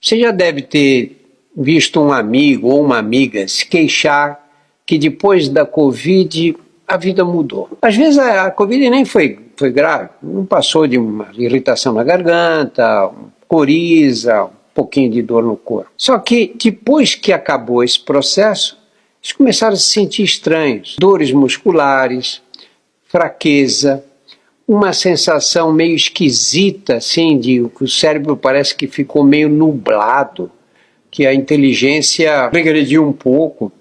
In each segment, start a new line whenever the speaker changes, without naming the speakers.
Você já deve ter visto um amigo ou uma amiga se queixar que depois da Covid a vida mudou. Às vezes a Covid nem foi grave, não passou de uma irritação na garganta, coriza, um pouquinho de dor no corpo. Só que depois que acabou esse processo, eles começaram a se sentir estranhos, dores musculares, fraqueza, uma sensação meio esquisita, assim, de que o cérebro parece que ficou meio nublado, que a inteligência regrediu um pouco,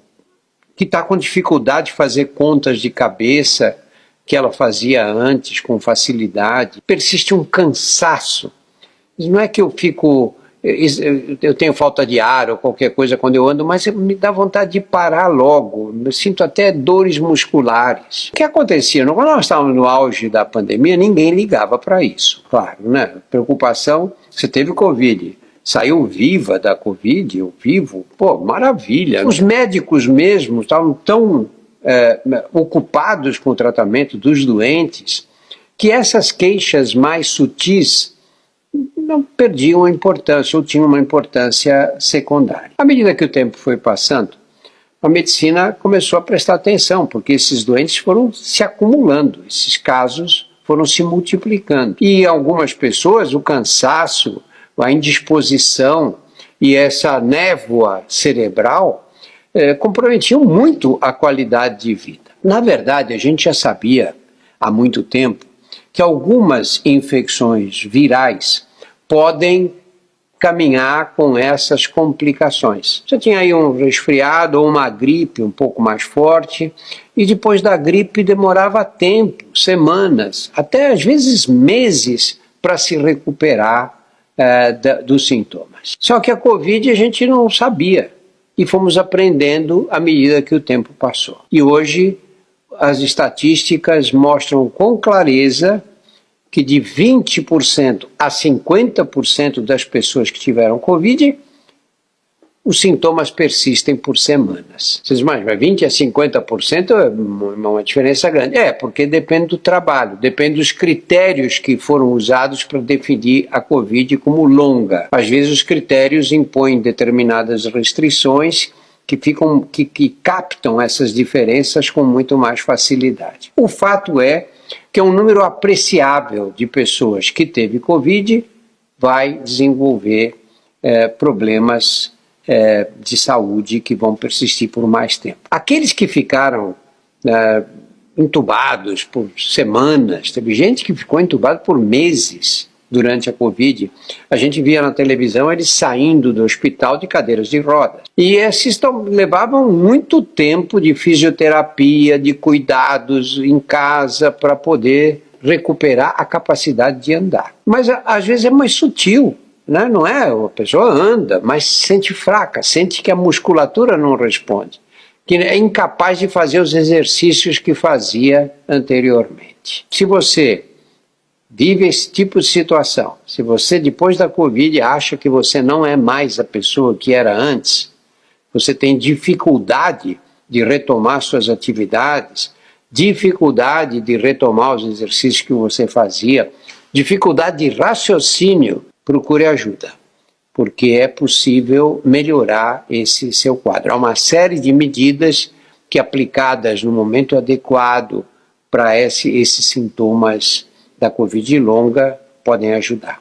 que está com dificuldade de fazer contas de cabeça que ela fazia antes com facilidade. Persiste um cansaço. Não é que eu tenho falta de ar ou qualquer coisa quando eu ando, mas me dá vontade de parar logo. Eu sinto até dores musculares. O que acontecia? Quando nós estávamos no auge da pandemia, ninguém ligava para isso. Claro, né? Preocupação, você teve Covid, saiu viva da Covid, eu vivo, pô, maravilha. Os médicos mesmo estavam tão ocupados com o tratamento dos doentes que essas queixas mais sutis não perdiam a importância ou tinham uma importância secundária. À medida que o tempo foi passando, a medicina começou a prestar atenção, porque esses doentes foram se acumulando, esses casos foram se multiplicando. E algumas pessoas, o cansaço, a indisposição e essa névoa cerebral comprometiam muito a qualidade de vida. Na verdade, a gente já sabia há muito tempo que algumas infecções virais podem caminhar com essas complicações. Você tinha aí um resfriado ou uma gripe um pouco mais forte, e depois da gripe demorava tempo, semanas, até às vezes meses para se recuperar dos sintomas. Só que a Covid a gente não sabia e fomos aprendendo à medida que o tempo passou. E hoje as estatísticas mostram com clareza que de 20% a 50% das pessoas que tiveram Covid, os sintomas persistem por semanas. Vocês imaginam, 20% a 50% é uma diferença grande. Porque depende do trabalho, depende dos critérios que foram usados para definir a Covid como longa. Às vezes os critérios impõem determinadas restrições que captam essas diferenças com muito mais facilidade. O fato é que um número apreciável de pessoas que teve Covid vai desenvolver problemas de saúde que vão persistir por mais tempo. Aqueles que ficaram entubados por semanas, teve gente que ficou entubado por meses durante a Covid, a gente via na televisão eles saindo do hospital de cadeiras de rodas. E esses levavam muito tempo de fisioterapia, de cuidados em casa para poder recuperar a capacidade de andar. Mas às vezes é mais sutil, né? Não é? A pessoa anda, mas se sente fraca, sente que a musculatura não responde, que é incapaz de fazer os exercícios que fazia anteriormente. Se você vive esse tipo de situação, se você depois da Covid acha que você não é mais a pessoa que era antes, você tem dificuldade de retomar suas atividades, dificuldade de retomar os exercícios que você fazia, dificuldade de raciocínio, procure ajuda, porque é possível melhorar esse seu quadro. Há uma série de medidas que, aplicadas no momento adequado para esses sintomas da Covid longa, podem ajudar.